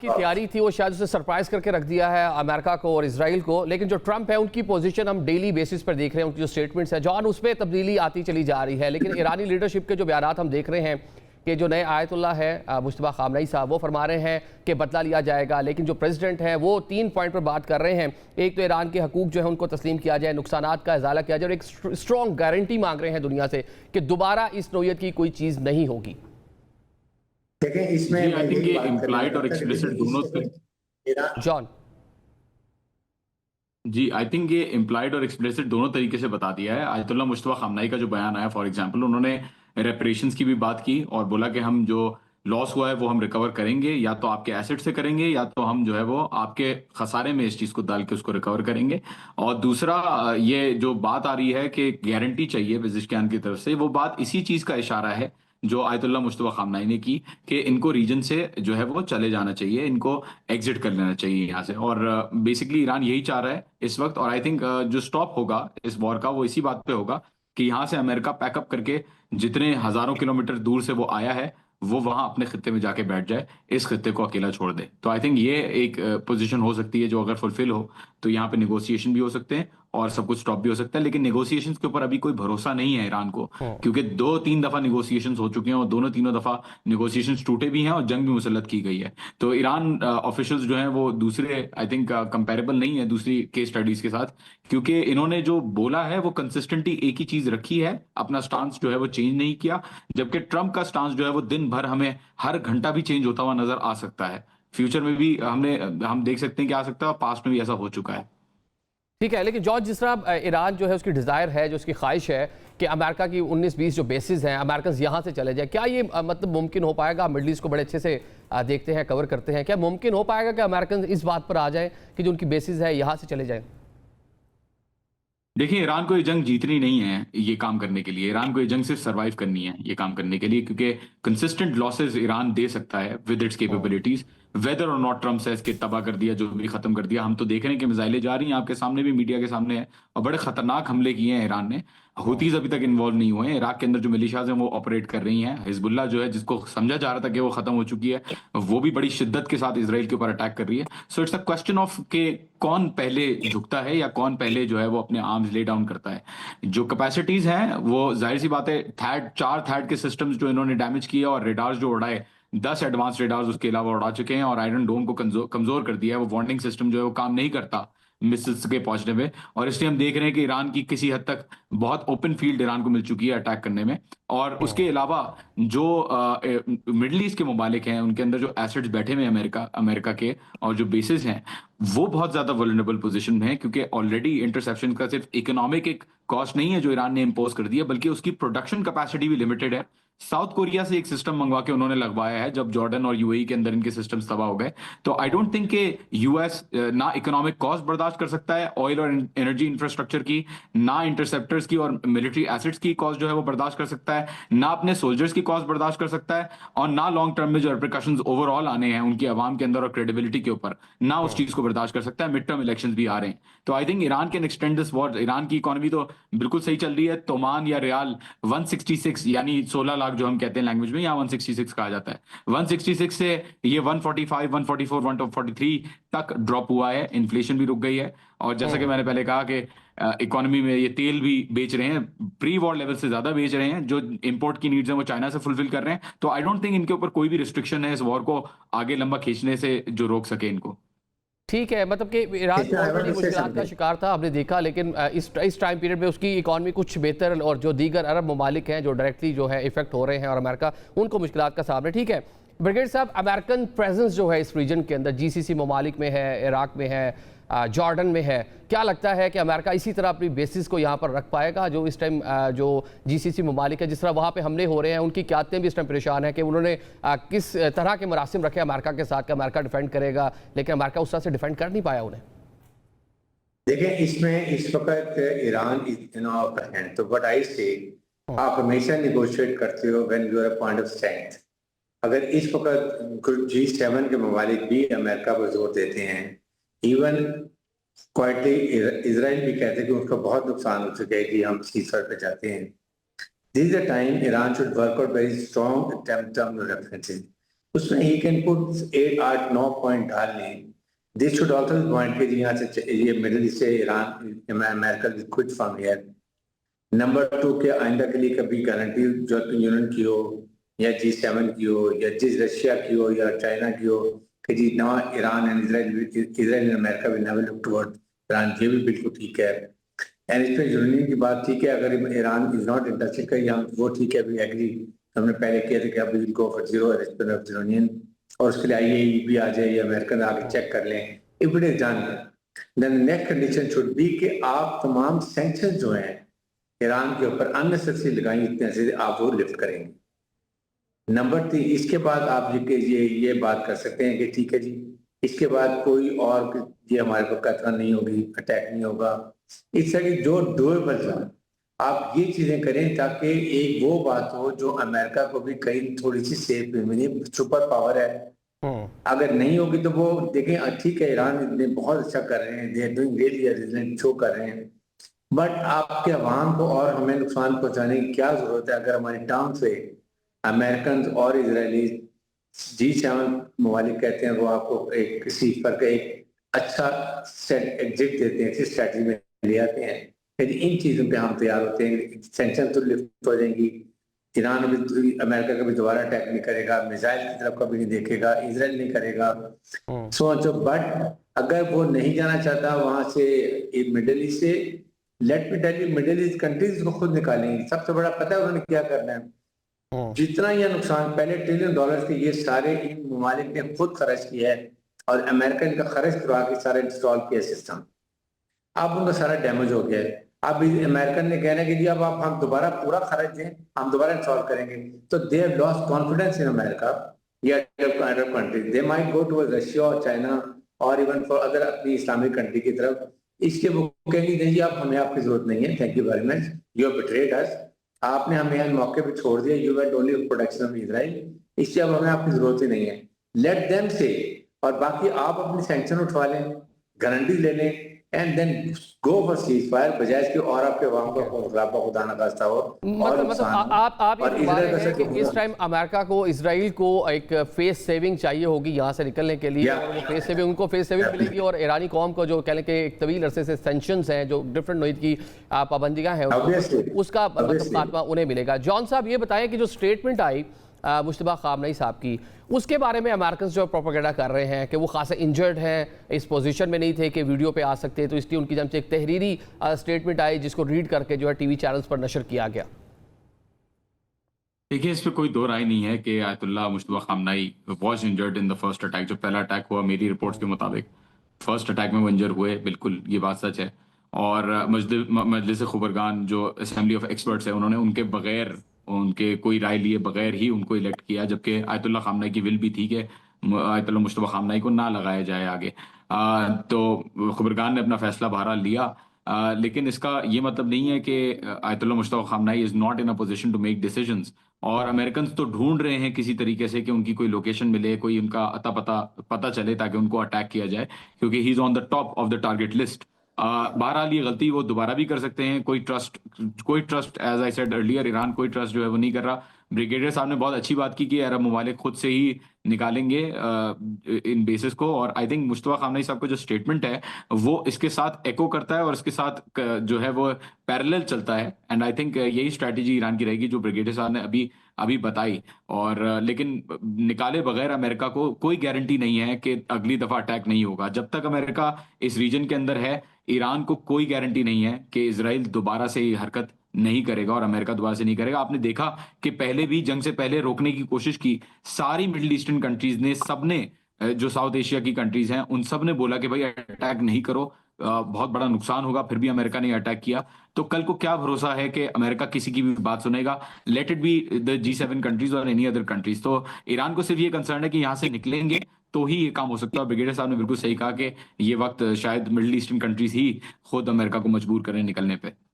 की तैयारी थी वो शायद उसे सरप्राइज करके रख दिया है अमेरिका को और इसराइल को, लेकिन जो ट्रंप है उनकी पोजीशन हम डेली बेसिस पर देख रहे हैं, उनकी जो स्टेटमेंट्स है जॉन उस पर तब्दीली आती चली जा रही है। लेकिन ईरानी लीडरशिप के जो बयान हम देख रहे हैं कि जो नए आयतुल्लाह है मुश्तबा खामनई साहब, वो फरमा रहे हैं कि बदला लिया जाएगा, लेकिन जो प्रेसिडेंट हैं वो 3 पॉइंट पर बात कर रहे हैं। एक तो ईरान के हकूक जो है उनको तस्लीम किया जाए, नुकसानात का इजाला किया जाए, और एक स्ट्रॉन्ग गारंटी मांग रहे हैं दुनिया से कि दोबारा इस नौयत की कोई चीज़ नहीं होगी। देखें इसमें आई थिंक ये इम्प्लाइड और एक्सप्लिसिट दोनों जॉन जी आई थिंक ये इम्प्लाइड और एक्सप्लिसिट दोनों तरीके से बता दिया है। आयतुल्लाह मुश्तबा खामनाई का जो बयान आया, फॉर एग्जांपल उन्होंने रेपरेशंस की भी बात की और बोला कि हम जो लॉस हुआ है वो हम रिकवर करेंगे, या तो आपके एसेट से करेंगे या तो हम जो है वो आपके खसारे में इस चीज को डाल के उसको रिकवर करेंगे। और दूसरा ये जो बात आ रही है कि गारंटी चाहिए पेज़ेशकियान की तरफ से, वो बात इसी चीज का इशारा है जो आयतुल्लाह मुश्तबा खामनाई ने की कि इनको रीजन से जो है वो चले जाना चाहिए, इनको एग्जिट कर लेना चाहिए यहाँ से। और बेसिकली ईरान यही चाह रहा है इस वक्त। और आई थिंक जो स्टॉप होगा इस वॉर का वो इसी बात पे होगा कि यहाँ से अमेरिका पैकअप करके जितने हजारों किलोमीटर दूर से वो आया है वो वहां अपने खत्ते में जाके बैठ जाए, इस खत्ते को अकेला छोड़ दे। तो आई थिंक ये एक पोजीशन हो सकती है जो अगर फुलफिल हो तो यहाँ पे निगोशिएशन भी हो सकते हैं और सब कुछ स्टॉप भी हो सकता है। लेकिन निगोशिएशंस के ऊपर अभी कोई भरोसा नहीं है ईरान को, क्योंकि 2-3 दफा निगोशिएशंस हो चुके हैं और दोनों तीनों दफा निगोशिएशंस टूटे भी हैं और जंग भी मुसल्लत की गई है। तो ईरान ऑफिशियल्स जो हैं वो दूसरे आई थिंक कंपेरेबल नहीं है दूसरी केस स्टडीज के साथ, क्योंकि इन्होंने जो बोला है वो कंसिस्टेंटली एक ही चीज रखी है, अपना स्टांस जो है वो चेंज नहीं किया। जबकि ट्रंप का स्टांस जो है वो दिन भर हमें हर घंटा भी चेंज होता हुआ नजर आ सकता है। फ्यूचर में भी हम देख सकते हैं कि आ सकता है, और पास्ट में भी ऐसा हो चुका है। ठीक है, लेकिन जॉर्ज जिस तरह ईरान जो है उसकी डिज़ायर है, जो उसकी ख्वाहिश है कि अमेरिका की 19-20 जो बेसिस हैं अमेरिकन यहाँ से चले जाए, क्या ये मतलब मुमकिन हो पाएगा? मिडल ईस्ट को बड़े अच्छे से देखते हैं, कवर करते हैं, क्या मुमकिन हो पाएगा कि अमेरिकन इस बात पर आ जाए कि जो उनकी बेसिस है यहाँ से चले जाए? देखिए, ईरान को ये जंग जीतनी नहीं है ये काम करने के लिए, ईरान को ये जंग सिर्फ सरवाइव करनी है ये काम करने के लिए, क्योंकि कंसिस्टेंट लॉसेस ईरान दे सकता है विद इट्स कैपेबिलिटीज। वेदर और नॉट ट्रम्प से तबाह कर दिया, जो भी खत्म कर दिया। हम तो देख रहे हैं कि मिसाइलें जा रही हैं, आपके सामने भी, मीडिया के सामने है, और बड़े खतरनाक हमले किए हैं ईरान ने। हूतीज अभी तक इन्वॉल्व नहीं हुए हैं, इराक के अंदर जो मिलिशियाज हैं वो ऑपरेट कर रही हैं। हिजबुल्लाह जो है, जिसको समझा जा रहा था कि वो खत्म हो चुकी है, वो भी बड़ी शिद्दत के साथ इसराइल के ऊपर अटैक कर रही है। So it's a question of के कौन पहले झुकता है या कौन पहले जो है वो अपने आर्म्स ले डाउन करता है। जो कैपेसिटीज हैं वो जाहिर सी बात है, थैड 4 थैड के सिस्टम्स जो इन्होंने डैमेज किए और रेडार्स जो उड़ाए, 10 एडवांस रेडार्स उसके अलावा उड़ा चुके हैं, और आयरन डोम को कमजोर कर दिया है। वो वार्निंग सिस्टम जो है वो काम नहीं करता मिसाइल्स के पहुंचने में, और इसलिए हम देख रहे हैं कि ईरान की किसी हद तक बहुत ओपन फील्ड ईरान को मिल चुकी है अटैक करने में। और उसके अलावा जो मिडल ईस्ट के ममालिक हैं उनके अंदर जो एसेट्स बैठे हुए हैं अमेरिका के, और जो बेसिस हैं वो बहुत ज्यादा वल्नरेबल पोजीशन में है, क्योंकि ऑलरेडी इंटरसेप्शन का सिर्फ इकोनॉमिक एक कॉस्ट नहीं है जो ईरान ने इम्पोज कर दिया, बल्कि उसकी प्रोडक्शन कैपेसिटी भी लिमिटेड है। साउथ कोरिया से एक सिस्टम मंगवा के उन्होंने लगवाया है जब जॉर्डन और यूएई के अंदर इनके सिस्टम्स तबाह हो गए। तो आई डोंट थिंक कि यूएस ना इकोनॉमिक कॉस्ट बर्दाश्त कर सकता है ऑयल और एनर्जी इंफ्रास्ट्रक्चर की, ना इंटरसेप्टर्स की और मिलिट्री एसेट्स की कॉस्ट जो है वो बर्दाश्त कर सकता है, ना अपने सोल्जर्स की कॉस्ट बर्दाश्त कर सकता है, और ना लॉन्ग टर्म में जो रिप्रिकॉशंस ओवरऑल आने हैं उनकी आवाम के अंदर और क्रेडिबिलिटी के ऊपर, ना उस चीज को बर्दाश्त कर सकता है। मिड टर्म इलेक्शंस भी आ रहे हैं, तो I think Iran can extend this war. Iran की इकोनॉमी तो बिल्कुल सही चल रही है। तोमान या रियाल 166 यानी 16 लाख जो हम कहते हैं लैंग्वेज में, यहाँ 166 कहा जाता है, 166 से ये 145, 144, 143 तक ड्रॉप हुआ है। इन्फ्लेशन भी रुक गई है, और जैसा कि मैंने पहले कहा कि इकोनॉमी में ये तेल भी बेच रहे हैं, प्री वॉर लेवल से ज्यादा बेच रहे हैं। जो इंपोर्ट की नीड्स हैं वो चाइना से फुलफिल कर रहे हैं। तो आई डोंट थिंक इनके ऊपर कोई भी रिस्ट्रिक्शन है इस वॉर को आगे लंबा खींचने से जो रोक सके इनको। ठीक है, मतलब कि ईरान ऑलरेडी मुश्किलात का शिकार था, आपने देखा, लेकिन इस टाइम पीरियड में उसकी इकॉनमी कुछ बेहतर, और जो दीगर अरब ममालिक हैं जो डायरेक्टली जो है इफेक्ट हो रहे हैं और अमेरिका उनको मुश्किलात का सामने। ठीक है ब्रिगेड साहब, अमेरिकन प्रेजेंस जो है इस रीजन के अंदर जीसीसी ममालिक में है, इराक में है, जॉर्डन में है, क्या लगता है कि अमेरिका इसी तरह अपनी बेसिस को यहाँ पर रख पाएगा जो इस टाइम जो जीसीसी ममालिक है, जिस तरह वहाँ पे हमले हो रहे हैं, उनकी क़यादतें भी इस टाइम परेशान है कि उन्होंने किस तरह के मरासिम रखे अमेरिका के साथ कि अमेरिका डिफेंड करेगा, लेकिन अमेरिका उस तरह से डिफेंड कर नहीं पाया उन्हें। देखिए इसमें इस वक्त ईरान इतना है, तो व्हाट आई से आप हमेशा निगोशिएट करते हो when you are a point of strength. अगर इस वक्त G7 के ममालिक भी अमेरिका पर जोर देते हैं, इवन क्वाइटली इसराइल भी कहते हैं कि उसका बहुत नुकसान हो चुका है कि हम सीजफायर पे जाते हैं, this is the time Iran should work out very strong term references. उसमें ही कैन पुट 8 8 9 पॉइंट डाल लें। दिस शुड ऑल्सो पॉइंट के यहाँ से ये मिडिल ईस्ट से Iran America will quit from here. Number 2 के आइंदा के लिए कभी गारंटी यूरोपियन यूनियन की हो या G7 की हो या जिस रशिया की हो या चाइना की हो कि जी ना Iran and Israel and America will never look toward Iran, ये भी बिल्कुल ठीक है। एंड इस पर यूरेनियम की बात ठीक है, अगर ईरान इज नॉट इंटरेस्टेड कहीं हम वो ठीक है, वी एग्री। हमने पहले किया था कि अब will go for zero respect of uranium, और उसके लिए IAEA भी आ जाए या अमेरिकन आके चेक कर लें। If it is done then next condition should be कि आप तमाम सैंक्शन जो हैं ईरान के ऊपर अननेसेसरी लगाई इतने से आप वो लिफ्ट करेंगे। नंबर 3, इसके बाद आप ये बात कर सकते हैं कि ठीक है जी, इसके बाद कोई और ये हमारे पर खतरा नहीं होगी, अटैक नहीं होगा। इस तरह की जो डुएबल है आप ये चीजें करें ताकि एक वो बात हो जो अमेरिका को भी कहीं थोड़ी सी सेफ मिले। सुपर पावर है, अगर नहीं होगी तो वो देखें ठीक है ईरान ने बहुत अच्छा कर रहे हैं, they are doing really show कर रहे हैं, बट आपके अवाम को और हमें नुकसान पहुंचाने की क्या जरूरत है अगर हमारी टाउन से अमेरिकन और इसराइली G7 ममालिक कहते हैं वो आपको एक किसी पर एक अच्छा सेट एग्जिट देते हैं, अच्छी स्ट्रैटेजी में ले आते हैं। फिर इन चीजों पे हम तैयार होते हैं, सैंक्शन तो लिफ्ट हो जाएंगी, ईरान भी अमेरिका का भी दोबारा अटैक नहीं करेगा, मिसाइल की तरफ कभी नहीं देखेगा, इसराइल नहीं करेगा, सो बट अगर वो नहीं जाना चाहता वहां से मिडिल ईस्ट से, let me tell you middle east countries को खुद निकालेंगे। सबसे बड़ा पता है उन्होंने क्या करना है, जितना यह नुकसान पहले $1 ट्रिलियन के ये सारे इन ममालिक ने खुद खर्च किया है और अमेरिका इनका खर्च करवा के सारा इंस्टॉल किया सिस्टम, अब उनका सारा डैमेज हो गया है। अब अमेरिकन ने कहना कि जी अब आप हम दोबारा पूरा खर्च दें, हम दोबारा इंस्टॉल करेंगे, तो they have lost confidence in America या Arab countries, they might go to Russia और चाइना और इवन फॉर अदर अपनी इस्लामिक कंट्री की तरफ। इसके वो कहेंगे नहीं जी आप हमें आपकी जरूरत नहीं है, thank you very much, you have betrayed us, आपने हमें यहाँ मौके पे छोड़ दिया, you went only protection of Israel, इससे अब हमें आपकी जरूरत ही नहीं है, लेट देम से, और बाकी आप अपनी सैंक्शन उठवा लें, गारंटी ले लें and then go for ceasefire, बजाय इसके और आपके अवाम को खुदा न खास्ता हो। मतलब आप ये बता रहे हैं कि इस टाइम अमेरिका को इसराइल को एक फेस सेविंग चाहिए होगी यहाँ से निकलने के लिए, और वो फेस सेविंग उनको फेस सेविंग मिलेगी, और ईरानी कौम को जो कह लें कि एक तवील अरसे से सेंक्शंस हैं, जो डिफरेंट नोई की पाबंदियाँ हैं, उसका मतलब खात्मा उन्हें मिलेगा। जॉन साहब ये बताएं कि जो स्टेटमेंट आई मुश्तबा खामनई साहब की, उसके बारे में अमेरिकन जो प्रोपेगेंडा कर रहे हैं कि वो खासा इंजर्ड हैं, इस पोजीशन में नहीं थे कि वीडियो पे आ सकते, तो इसलिए उनकी जब से एक तहरीरी स्टेटमेंट आई जिसको रीड करके जो है टीवी चैनल्स पर नशर किया गया। देखिए, इस पे कोई दो राय नहीं है कि Ayatollah Mojtaba खामनई was injured in the first attack. जो पहला अटैक हुआ मेरी रिपोर्ट्स के मुताबिक फर्स्ट अटैक में वो इंजर हुए, बिल्कुल ये बात सच है। और मजलिस खुबरगान जो असेंबली ऑफ एक्सपर्ट्स है, उन्होंने उनके बगैर, उनके कोई राय लिए बगैर ही उनको इलेक्ट किया, जबकि आयतुल्लाह खामनई की विल भी थी कि आयतुल्लाह मुश्तबा खामनई को ना लगाया जाए आगे। तो खुबरगान ने अपना फैसला बहरहाल लिया, लेकिन इसका ये मतलब नहीं है कि Ayatollah Mojtaba Khamenei is not in a position to make decisions. और अमेरिकन तो ढूंढ रहे हैं किसी तरीके से कि उनकी कोई लोकेशन मिले, कोई उनका अता पता चले ताकि उनको अटैक किया जाए, क्योंकि he is on the top of the target list. बहरहाल ये गलती वो दोबारा भी कर सकते हैं। कोई trust as I said earlier, Iran कोई ट्रस्ट जो है वो नहीं कर रहा। ब्रिगेडियर साहब ने बहुत अच्छी बात की कि अरब ममालिक खुद से ही निकालेंगे इन बेसिस को, और आई थिंक मुश्तबा खामनई साहब का जो स्टेटमेंट है वो इसके साथ एको करता है और इसके साथ जो है वो पैरेलल चलता है। एंड आई थिंक यही स्ट्रैटेजी ईरान की रहेगी जो ब्रिगेडियर साहब ने अभी बताई। और लेकिन निकाले बगैर अमेरिका को कोई गारंटी नहीं है कि अगली दफा अटैक नहीं होगा। जब तक अमेरिका इस रीजन के अंदर है, ईरान को कोई गारंटी नहीं है कि इजराइल दोबारा से ये हरकत नहीं करेगा और अमेरिका दोबारा से नहीं करेगा। आपने देखा कि पहले भी जंग से पहले रोकने की कोशिश की, सारी मिडिल ईस्टर्न कंट्रीज ने, सबने, जो साउथ एशिया की कंट्रीज हैं उन सब ने बोला कि भाई अटैक नहीं करो, बहुत बड़ा नुकसान होगा, फिर भी अमेरिका ने अटैक किया। तो कल को क्या भरोसा है कि अमेरिका किसी की भी बात सुनेगा, let it be the G7 countries और एनी अदर कंट्रीज। तो ईरान को सिर्फ ये कंसर्न है कि यहां से निकलेंगे तो ही ये काम हो सकता है। ब्रिगेडियर साहब ने बिल्कुल सही कहा कि ये वक्त शायद मिडिल ईस्टर्न कंट्रीज ही खुद अमेरिका को मजबूर करें निकलने पे।